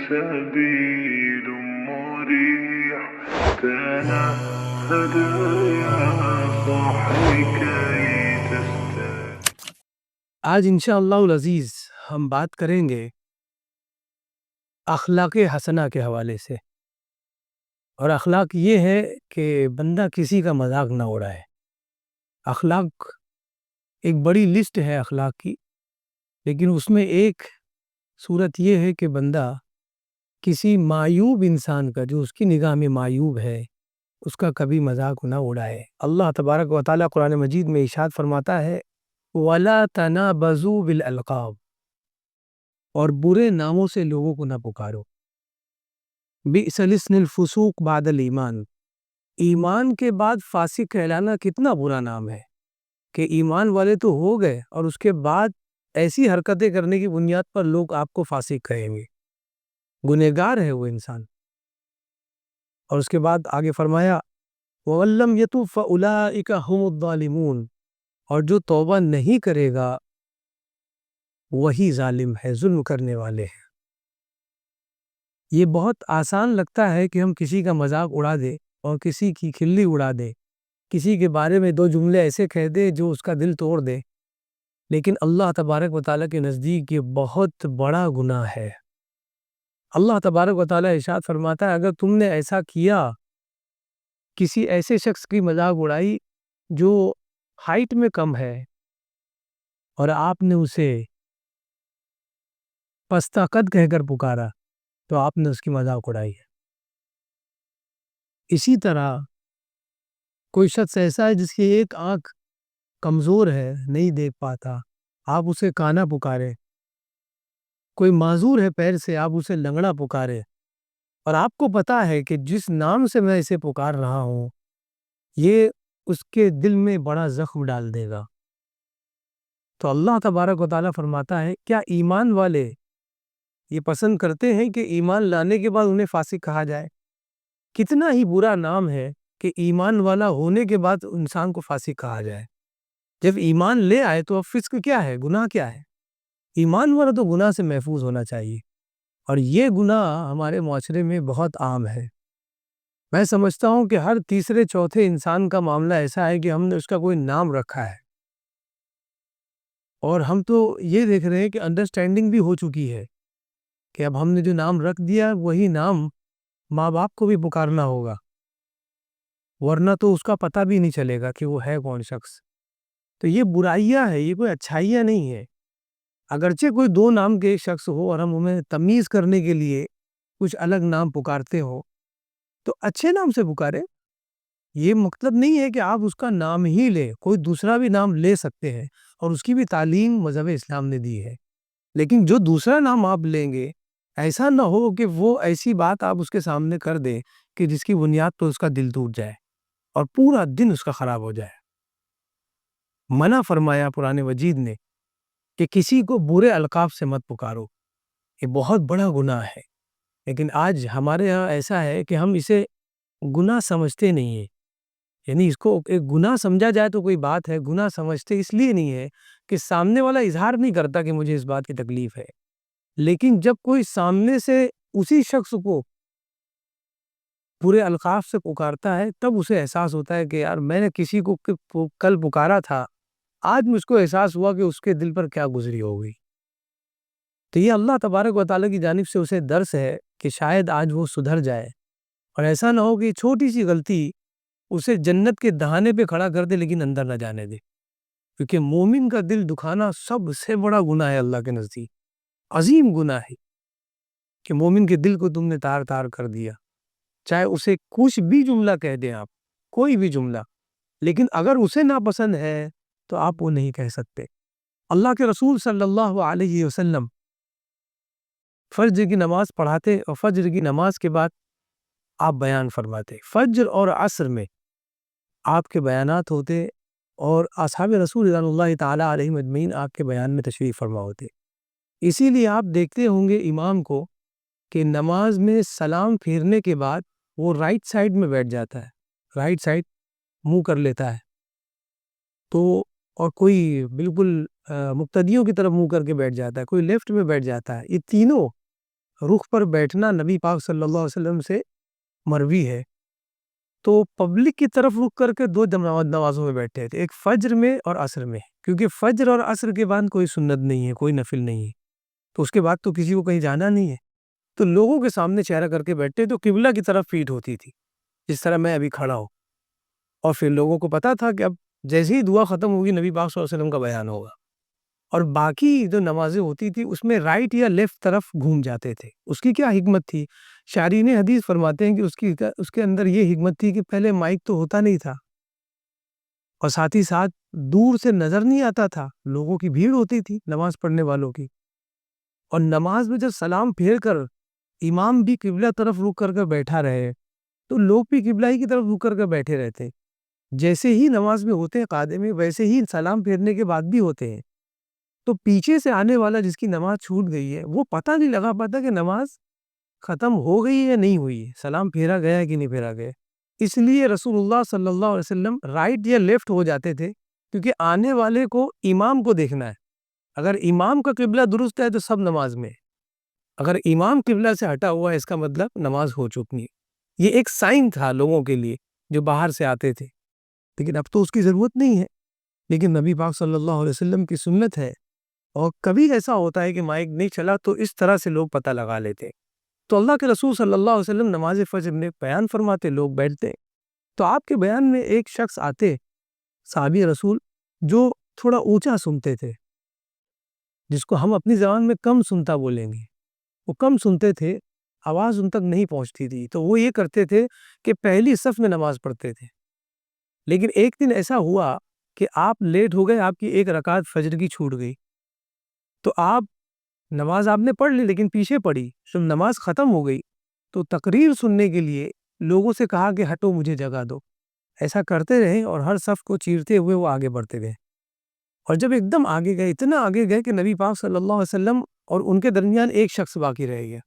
سبيل مريح تنهد يا صاحي كي تستريح. آج انشاءاللہ العزیز ہم بات کریں گے اخلاق حسنہ کے حوالے سے، اور اخلاق یہ ہے کہ بندہ کسی کا مذاق نہ اڑائے۔ اخلاق ایک بڑی لسٹ ہے اخلاق کی، لیکن اس میں ایک صورت یہ ہے کہ بندہ کسی معیوب انسان کا، جو اس کی نگاہ میں معیوب ہے، اس کا کبھی مذاق نہ اڑائے۔ اللہ تبارک و تعالیٰ قرآن مجید میں ارشاد فرماتا ہے وَلَا تَنَابَزُوا بِالْأَلْقَابِ، اور برے ناموں سے لوگوں کو نہ پکارو۔ بِئْسَ الِاسْمُ الْفُسُوقُ بَعْدَ الْإِيمَانِ، ایمان کے بعد فاسق کہلانا کتنا برا نام ہے کہ ایمان والے تو ہو گئے اور اس کے بعد ایسی حرکتیں کرنے کی بنیاد پر لوگ آپ کو فاسق کہیں گے، گنہگار ہے وہ انسان۔ اور اس کے بعد آگے فرمایا وَلَّمْ يَتُوبْ فَأُولَٰئِكَ هُمُ الظَّالِمُونَ، اور جو توبہ نہیں کرے گا وہی ظالم ہے، ظلم کرنے والے ہیں۔ یہ بہت آسان لگتا ہے کہ ہم کسی کا مذاق اڑا دیں اور کسی کی کھلی اڑا دیں، کسی کے بارے میں دو جملے ایسے کہہ دیں جو اس کا دل توڑ دے، لیکن اللہ تبارک و تعالیٰ کے نزدیک یہ بہت بڑا گناہ ہے۔ اللہ تبارک و تعالیٰ ارشاد فرماتا ہے اگر تم نے ایسا کیا، کسی ایسے شخص کی مذاق اڑائی جو ہائٹ میں کم ہے اور آپ نے اسے پستہ قد کہہ کر پکارا، تو آپ نے اس کی مذاق اڑائی ہے۔ اسی طرح کوئی شخص ایسا ہے جس کی ایک آنکھ کمزور ہے، نہیں دیکھ پاتا، آپ اسے کانا پکارے۔ کوئی معذور ہے پیر سے، آپ اسے لنگڑا پکارے، اور آپ کو پتا ہے کہ جس نام سے میں اسے پکار رہا ہوں یہ اس کے دل میں بڑا زخم ڈال دے گا، تو اللہ تبارک و تعالیٰ فرماتا ہے کیا ایمان والے یہ پسند کرتے ہیں کہ ایمان لانے کے بعد انہیں فاسق کہا جائے؟ کتنا ہی برا نام ہے کہ ایمان والا ہونے کے بعد انسان کو فاسق کہا جائے۔ جب ایمان لے آئے تو اب فسق کیا ہے، گناہ کیا ہے؟ ایمان والا تو گناہ سے محفوظ ہونا چاہیے، اور یہ گناہ ہمارے معاشرے میں بہت عام ہے۔ میں سمجھتا ہوں کہ ہر تیسرے چوتھے انسان کا معاملہ ایسا ہے کہ ہم نے اس کا کوئی نام رکھا ہے، اور ہم تو یہ دیکھ رہے ہیں کہ انڈرسٹینڈنگ بھی ہو چکی ہے کہ اب ہم نے جو نام رکھ دیا وہی نام ماں باپ کو بھی پکارنا ہوگا، ورنہ تو اس کا پتہ بھی نہیں چلے گا کہ وہ ہے کون شخص۔ تو یہ برائیاں ہے، یہ کوئی اچھائیاں نہیں ہے۔ اگرچہ کوئی دو نام کے شخص ہو اور ہم انہیں تمیز کرنے کے لیے کچھ الگ نام پکارتے ہو تو اچھے نام سے پکارے۔ یہ مطلب نہیں ہے کہ آپ اس کا نام ہی لیں، کوئی دوسرا بھی نام لے سکتے ہیں، اور اس کی بھی تعلیم مذہب اسلام نے دی ہے، لیکن جو دوسرا نام آپ لیں گے ایسا نہ ہو کہ وہ ایسی بات آپ اس کے سامنے کر دیں کہ جس کی بنیاد تو اس کا دل ٹوٹ جائے اور پورا دن اس کا خراب ہو جائے۔ منع فرمایا قرآن مجید نے کہ کسی کو برے القاب سے مت پکارو، یہ بہت بڑا گناہ ہے، لیکن آج ہمارے ہاں ایسا ہے کہ ہم اسے گناہ سمجھتے نہیں ہیں۔ یعنی اس کو ایک گناہ سمجھا جائے تو کوئی بات ہے، گناہ سمجھتے اس لیے نہیں ہے کہ سامنے والا اظہار نہیں کرتا کہ مجھے اس بات کی تکلیف ہے، لیکن جب کوئی سامنے سے اسی شخص کو برے القاب سے پکارتا ہے تب اسے احساس ہوتا ہے کہ یار میں نے کسی کو کل پکارا تھا، آج مجھ کو احساس ہوا کہ اس کے دل پر کیا گزری ہوگی۔ تو یہ اللہ تبارک و تعالیٰ کی جانب سے اسے درس ہے کہ شاید آج وہ سدھر جائے، اور ایسا نہ ہو کہ چھوٹی سی غلطی اسے جنت کے دہانے پہ کھڑا کر دے لیکن اندر نہ جانے دے، کیونکہ مومن کا دل دکھانا سب سے بڑا گناہ ہے اللہ کے نزدیک، عظیم گناہ ہے کہ مومن کے دل کو تم نے تار تار کر دیا۔ چاہے اسے کچھ بھی جملہ کہہ دیں آپ، کوئی بھی جملہ، لیکن اگر اسے ناپسند ہے تو آپ وہ نہیں کہہ سکتے۔ اللہ کے رسول صلی اللہ علیہ وسلم فجر کی نماز پڑھاتے اور فجر کی نماز کے بعد آپ بیان فرماتے، فجر اور عصر میں آپ کے بیانات ہوتے، اور اصحاب رسول رضوان اللہ تعالیٰ علیہم اجمعین آپ کے بیان میں تشریف فرما ہوتے۔ اسی لیے آپ دیکھتے ہوں گے امام کو کہ نماز میں سلام پھیرنے کے بعد وہ رائٹ سائڈ میں بیٹھ جاتا ہے، رائٹ سائڈ منہ کر لیتا ہے، تو اور کوئی بالکل مقتدیوں کی طرف منہ کر کے بیٹھ جاتا ہے، کوئی لیفٹ میں بیٹھ جاتا ہے۔ یہ تینوں رخ پر بیٹھنا نبی پاک صلی اللہ علیہ وسلم سے مروی ہے۔ تو پبلک کی طرف رخ کر کے دو نمازوں میں بیٹھے تھے، ایک فجر میں اور عصر میں، کیونکہ فجر اور عصر کے بعد کوئی سنت نہیں ہے، کوئی نفل نہیں ہے، تو اس کے بعد تو کسی کو کہیں جانا نہیں ہے، تو لوگوں کے سامنے چہرہ کر کے بیٹھے تو قبلہ کی طرف پیٹھ ہوتی تھی، جس طرح میں ابھی کھڑا ہوں، اور پھر لوگوں کو پتا تھا کہ اب جیسے ہی دعا ختم ہوگی نبی پاک صلی اللہ علیہ وسلم کا بیان ہوگا، اور باقی جو نمازیں ہوتی تھی اس میں رائٹ یا لیفٹ طرف گھوم جاتے تھے۔ اس کی کیا حکمت تھی؟ شارحین حدیث فرماتے ہیں کہ اس کے اندر یہ حکمت تھی کہ پہلے مائک تو ہوتا نہیں تھا، اور ساتھ ہی ساتھ دور سے نظر نہیں آتا تھا، لوگوں کی بھیڑ ہوتی تھی نماز پڑھنے والوں کی، اور نماز میں جب سلام پھیر کر امام بھی قبلہ طرف رک کر بیٹھا رہے تو لوگ بھی قبلہ ہی کی طرف رک کر بیٹھے رہتے، جیسے ہی نماز میں ہوتے ہیں قاعدے میں ویسے ہی سلام پھیرنے کے بعد بھی ہوتے ہیں، تو پیچھے سے آنے والا جس کی نماز چھوٹ گئی ہے وہ پتہ نہیں لگا پاتا کہ نماز ختم ہو گئی ہے یا نہیں ہوئی ہے، سلام پھیرا گیا ہے کہ نہیں پھیرا گیا۔ اس لیے رسول اللہ صلی اللہ علیہ وسلم رائٹ یا لیفٹ ہو جاتے تھے، کیونکہ آنے والے کو امام کو دیکھنا ہے، اگر امام کا قبلہ درست ہے تو سب نماز میں، اگر امام قبلہ سے ہٹا ہوا ہے اس کا مطلب نماز ہو چکی ہے۔ یہ ایک سائن تھا لوگوں کے لیے جو باہر سے آتے تھے، لیکن اب تو اس کی ضرورت نہیں ہے، لیکن نبی پاک صلی اللہ علیہ وسلم کی سنت ہے، اور کبھی ایسا ہوتا ہے کہ مائک نہیں چلا تو اس طرح سے لوگ پتہ لگا لیتے۔ تو اللہ کے رسول صلی اللہ علیہ وسلم نماز فجر میں بیان فرماتے، لوگ بیٹھتے، تو آپ کے بیان میں ایک شخص آتے صحابی رسول جو تھوڑا اونچا سنتے تھے، جس کو ہم اپنی زبان میں کم سنتا بولیں گے، وہ کم سنتے تھے، آواز ان تک نہیں پہنچتی تھی، تو وہ یہ کرتے تھے کہ پہلی صف میں نماز پڑھتے تھے۔ لیکن ایک دن ایسا ہوا کہ آپ لیٹ ہو گئے، آپ کی ایک رکعت فجر کی چھوٹ گئی، تو آپ نماز آپ نے پڑھ لی لیکن پیچھے پڑی، جب نماز ختم ہو گئی تو تقریر سننے کے لیے لوگوں سے کہا کہ ہٹو مجھے جگہ دو، ایسا کرتے رہے اور ہر صف کو چیرتے ہوئے وہ آگے بڑھتے گئے، اور جب ایک دم آگے گئے، اتنا آگے گئے کہ نبی پاک صلی اللہ علیہ وسلم اور ان کے درمیان ایک شخص باقی رہ گیا،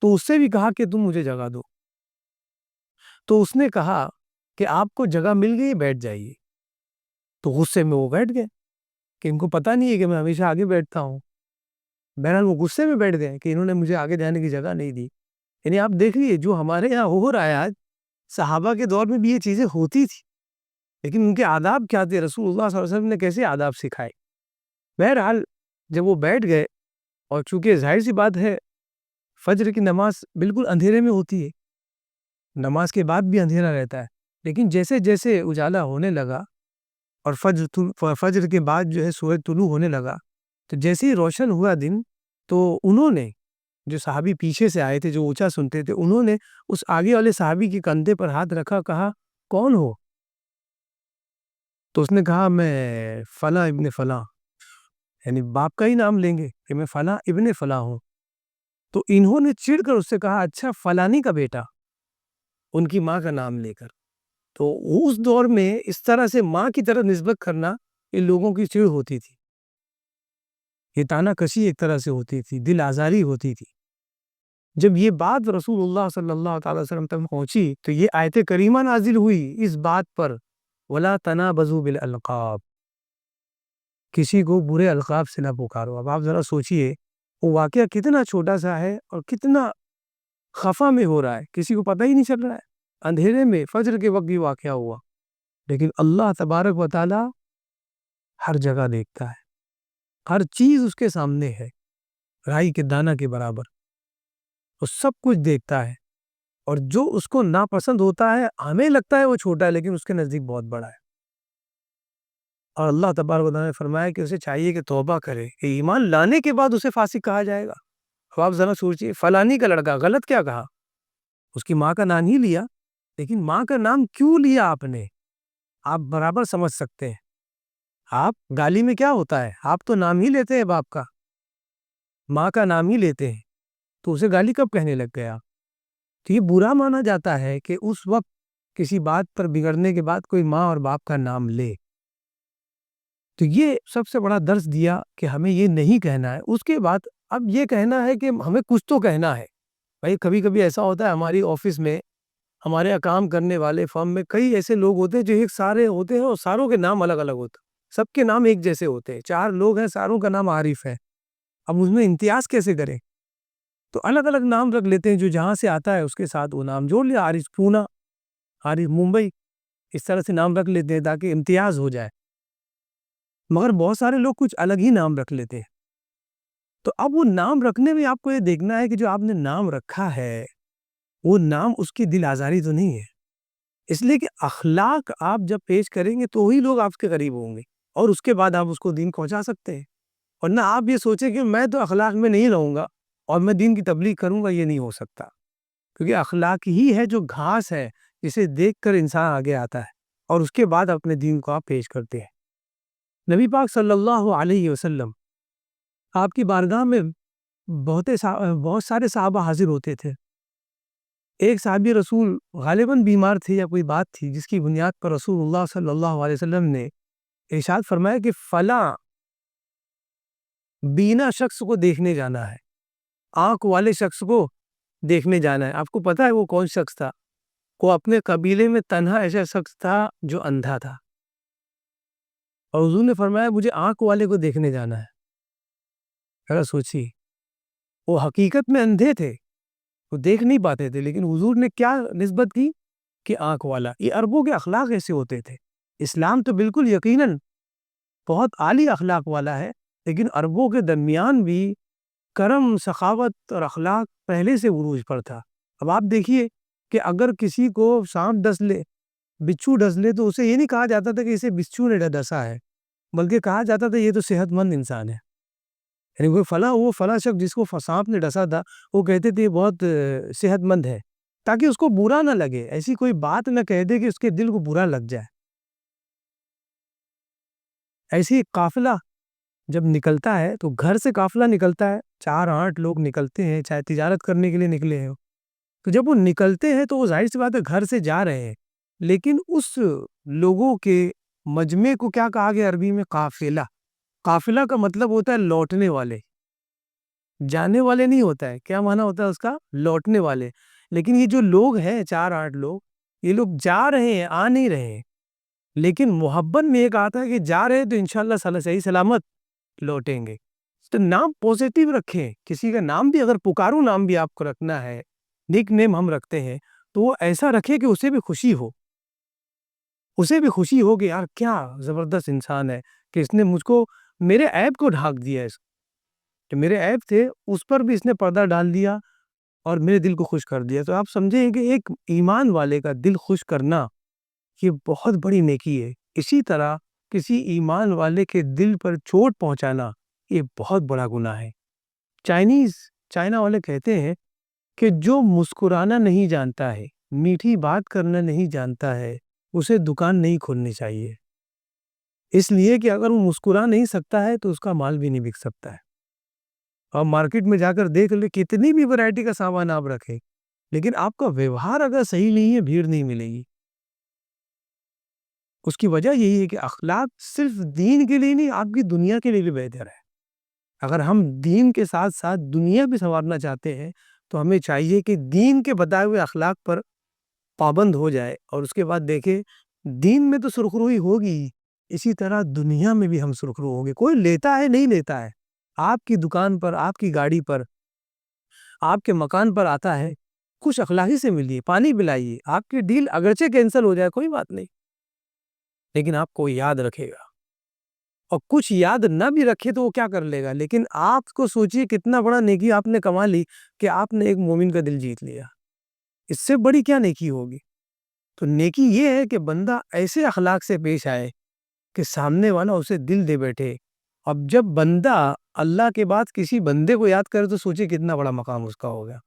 تو اس سے بھی کہا کہ تم مجھے جگہ دو، تو اس نے کہا کہ آپ کو جگہ مل گئی، بیٹھ جائیے، تو غصے میں وہ بیٹھ گئے کہ ان کو پتہ نہیں ہے کہ میں ہمیشہ آگے بیٹھتا ہوں۔ بہرحال وہ غصے میں بیٹھ گئے کہ انہوں نے مجھے آگے جانے کی جگہ نہیں دی۔ یعنی آپ دیکھیے جو ہمارے یہاں ہو رہا ہے آج، صحابہ کے دور میں بھی یہ چیزیں ہوتی تھی، لیکن ان کے آداب کیا تھے، رسول اللہ صلی اللہ علیہ وسلم نے کیسے آداب سکھائے۔ بہرحال جب وہ بیٹھ گئے، اور چونکہ ظاہر سی بات ہے فجر کی نماز بالکل اندھیرے میں ہوتی ہے، نماز کے بعد بھی اندھیرا رہتا ہے، لیکن جیسے جیسے اجالا ہونے لگا اور فجر کے بعد جو ہے سورج طلوع ہونے لگا، تو جیسے ہی روشن ہوا دن، تو انہوں نے جو صحابی پیچھے سے آئے تھے جو اونچا سنتے تھے، انہوں نے اس آگے والے صحابی کے کندھے پر ہاتھ رکھا، کہا کون ہو؟ تو اس نے کہا میں فلاں ابن فلاں، یعنی باپ کا ہی نام لیں گے کہ میں فلاں ابن فلاں ہوں۔ تو انہوں نے چڑھ کر اس سے کہا اچھا فلانی کا بیٹا، ان کی ماں کا نام لے کر۔ تو اس دور میں اس طرح سے ماں کی طرف نسبت کرنا یہ لوگوں کی چڑ ہوتی تھی، یہ تانا کشی ایک طرح سے ہوتی تھی، دل آزاری ہوتی تھی۔ جب یہ بات رسول اللہ صلی اللہ تعالی وسلم تک پہنچی تو یہ آیت کریمہ نازل ہوئی اس بات پر، وَلَا تَنَابَزُوا بِالْأَلْقَابِ، کسی کو برے القاب سے نہ پکارو۔ اب آپ ذرا سوچئے وہ واقعہ کتنا چھوٹا سا ہے اور کتنا خفا میں ہو رہا ہے، کسی کو پتہ ہی نہیں چل رہا ہے، اندھیرے میں فجر کے وقت بھی واقعہ ہوا، لیکن اللہ تبارک و تعالی ہر جگہ دیکھتا ہے، ہر چیز اس کے سامنے ہے، رائی کے دانہ کے برابر، وہ سب کچھ دیکھتا ہے، اور جو اس کو ناپسند ہوتا ہے ہمیں لگتا ہے وہ چھوٹا ہے لیکن اس کے نزدیک بہت بڑا ہے، اور اللہ تبارک و تعالی نے فرمایا کہ اسے چاہیے کہ توبہ کرے، کہ ایمان لانے کے بعد اسے فاسق کہا جائے گا۔ اب آپ ذرا سوچئے، فلانی کا لڑکا، غلط کیا کہا؟ اس کی ماں کا نام ہی لیا، لیکن ماں کا نام کیوں لیا آپ نے؟ آپ برابر سمجھ سکتے ہیں، آپ گالی میں کیا ہوتا ہے، آپ تو نام ہی لیتے ہیں باپ کا، ماں کا نام ہی لیتے ہیں، تو اسے گالی کب کہنے لگ گیا؟ تو یہ برا مانا جاتا ہے کہ اس وقت کسی بات پر بگڑنے کے بعد کوئی ماں اور باپ کا نام لے۔ تو یہ سب سے بڑا درس دیا کہ ہمیں یہ نہیں کہنا ہے۔ اس کے بعد اب یہ کہنا ہے کہ ہمیں کچھ تو کہنا ہے۔ بھائی کبھی کبھی ایسا ہوتا ہے ہماری آفس میں، ہمارے کام کرنے والے فرم میں کئی ایسے لوگ ہوتے ہیں جو ایک سارے ہوتے ہیں اور ساروں کے نام الگ الگ ہوتے ہیں، سب کے نام ایک جیسے ہوتے ہیں، 4 لوگ ہیں، ساروں کا نام عارف ہے، اب اس میں امتیاز کیسے کریں؟ تو الگ الگ نام رکھ لیتے ہیں، جو جہاں سے آتا ہے اس کے ساتھ وہ نام جوڑ لیا، عارف پونا، عارف ممبئی، اس طرح سے نام رکھ لیتے ہیں تاکہ امتیاز ہو جائے۔ مگر بہت سارے لوگ کچھ الگ ہی نام رکھ لیتے ہیں۔ تو اب وہ نام رکھنے میں آپ کو یہ دیکھنا ہے کہ جو آپ نے نام رکھا ہے وہ نام اس کی دل آزاری تو نہیں ہے، اس لیے کہ اخلاق آپ جب پیش کریں گے تو وہی لوگ آپ کے قریب ہوں گے، اور اس کے بعد آپ اس کو دین پہنچا سکتے ہیں۔ اور نہ آپ یہ سوچیں کہ میں تو اخلاق میں نہیں رہوں گا اور میں دین کی تبلیغ کروں گا، یہ نہیں ہو سکتا، کیونکہ اخلاق ہی ہے جو گھاس ہے جسے دیکھ کر انسان آگے آتا ہے اور اس کے بعد اپنے دین کو آپ پیش کرتے ہیں۔ نبی پاک صلی اللہ علیہ وسلم آپ کی بارگاہ میں بہت سارے صحابہ حاضر ہوتے تھے۔ ایک صحابی رسول غالباً بیمار تھے یا کوئی بات تھی جس کی بنیاد پر رسول اللہ صلی اللہ علیہ وسلم نے ارشاد فرمایا کہ فلاں بینا شخص کو دیکھنے جانا ہے، آنکھ والے شخص کو دیکھنے جانا ہے۔ آپ کو پتا ہے وہ کون شخص تھا؟ وہ اپنے قبیلے میں تنہا ایسا شخص تھا جو اندھا تھا، اور حضور نے فرمایا مجھے آنکھ والے کو دیکھنے جانا ہے۔ اگر سوچی، وہ حقیقت میں اندھے تھے، وہ دیکھ نہیں پاتے تھے، لیکن حضور نے کیا نسبت کی کہ آنکھ والا۔ یہ عربوں کے اخلاق ایسے ہوتے تھے۔ اسلام تو بالکل یقیناً بہت عالی اخلاق والا ہے، لیکن عربوں کے درمیان بھی کرم، سخاوت اور اخلاق پہلے سے عروج پر تھا۔ اب آپ دیکھیے کہ اگر کسی کو سانپ ڈس لے، بچھو ڈس لے، تو اسے یہ نہیں کہا جاتا تھا کہ اسے بچھو نے ڈسا ہے، بلکہ کہا جاتا تھا یہ تو صحت مند انسان ہے۔ یعنی وہ فلاں شخص جس کو سانپ نے ڈسا تھا وہ کہتے تھے یہ بہت صحت مند ہے، تاکہ اس کو برا نہ لگے، ایسی کوئی بات نہ کہہ دے کہ اس کے دل کو برا لگ جائے۔ ایسی قافلہ جب نکلتا ہے تو گھر سے قافلہ نکلتا ہے، 4-8 لوگ نکلتے ہیں، چاہے تجارت کرنے کے لیے نکلے ہیں، تو جب وہ نکلتے ہیں تو وہ ظاہر سی بات ہے گھر سے جا رہے ہیں، لیکن اس لوگوں کے مجمع کو کیا کہا گیا عربی میں؟ قافلہ۔ قافلہ کا مطلب ہوتا ہے لوٹنے والے، جانے والے نہیں ہوتا ہے۔ کیا معنی ہوتا ہے اس کا؟ لوٹنے والے۔ لیکن یہ جو لوگ ہیں 4-8 لوگ، یہ لوگ جا رہے ہیں، آ نہیں رہے ہیں، لیکن محبت میں ایک آتا ہے کہ جا رہے ہیں تو انشاءاللہ صحیح سلامت لوٹیں گے۔ تو نام پوزیٹیو رکھیں، کسی کا نام بھی اگر پکارو نام بھی آپ کو رکھنا ہے، نیک نیم ہم رکھتے ہیں، تو وہ ایسا رکھے کہ اسے بھی خوشی ہو، اسے بھی خوشی ہو کہ یار کیا زبردست انسان ہے کہ اس نے مجھ کو میرے عیب کو ڈھانک دیا، اس کہ میرے عیب تھے اس پر بھی اس نے پردہ ڈال دیا اور میرے دل کو خوش کر دیا۔ تو آپ سمجھیں کہ ایک ایمان والے کا دل خوش کرنا یہ بہت بڑی نیکی ہے۔ اسی طرح کسی ایمان والے کے دل پر چوٹ پہنچانا یہ بہت بڑا گناہ ہے۔ چائنا والے کہتے ہیں کہ جو مسکرانا نہیں جانتا ہے، میٹھی بات کرنا نہیں جانتا ہے، اسے دکان نہیں کھولنی چاہیے، اس لیے کہ اگر وہ مسکرا نہیں سکتا ہے تو اس کا مال بھی نہیں بک سکتا ہے۔ اور مارکیٹ میں جا کر دیکھ لے، کتنی بھی ورائٹی کا سامان آپ رکھیں، لیکن آپ کا ویوہار اگر صحیح نہیں ہے، بھیڑ نہیں ملے گی۔ اس کی وجہ یہی ہے کہ اخلاق صرف دین کے لیے نہیں، آپ کی دنیا کے لیے بھی بہتر ہے۔ اگر ہم دین کے ساتھ ساتھ دنیا بھی سنوارنا چاہتے ہیں تو ہمیں چاہیے کہ دین کے بتائے ہوئے اخلاق پر پابند ہو جائے، اور اس کے بعد دیکھیں دین میں تو سرخروئی ہوگی، اسی طرح دنیا میں بھی ہم سرخرو ہوں گے۔ کوئی لیتا ہے نہیں لیتا ہے، آپ کی دکان پر، آپ کی گاڑی پر، آپ کے مکان پر آتا ہے، خوش اخلاقی سے ملیے، پانی پلائیے، آپ کی ڈیل اگرچہ کینسل ہو جائے کوئی بات نہیں، لیکن آپ کو یاد رکھے گا۔ اور کچھ یاد نہ بھی رکھے تو وہ کیا کر لے گا، لیکن آپ کو سوچئے کتنا بڑا نیکی آپ نے کما لی کہ آپ نے ایک مومن کا دل جیت لیا، اس سے بڑی کیا نیکی ہوگی؟ تو نیکی یہ ہے کہ بندہ ایسے اخلاق سے پیش آئے کہ سامنے والا اسے دل دے بیٹھے۔ اب جب بندہ اللہ کے بعد کسی بندے کو یاد کرے تو سوچے کتنا بڑا مقام اس کا ہوگا۔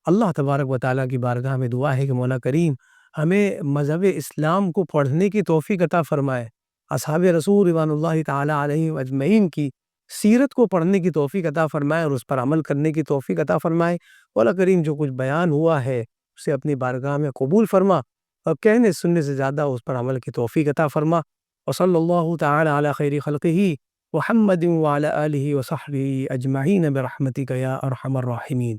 اللہ تبارک و تعالیٰ کی بارگاہ میں دعا ہے کہ مولا کریم ہمیں مذہب اسلام کو پڑھنے کی توفیق عطا فرمائے، اصحاب رسول رضوان اللہ تعالیٰ علیہم اجمعین کی سیرت کو پڑھنے کی توفیق عطا فرمائے اور اس پر عمل کرنے کی توفیق عطا فرمائے۔ مولا کریم جو کچھ بیان ہوا ہے اسے اپنی بارگاہ میں قبول فرما، اور کہنے سننے سے زیادہ اس پر عمل کی توفیق عطا فرما۔ وصلی اللہ تعالی علی خیر خلقہ محمد وعلی آلہ وصحبہ اجمعین برحمتک یا ارحم الراحمین۔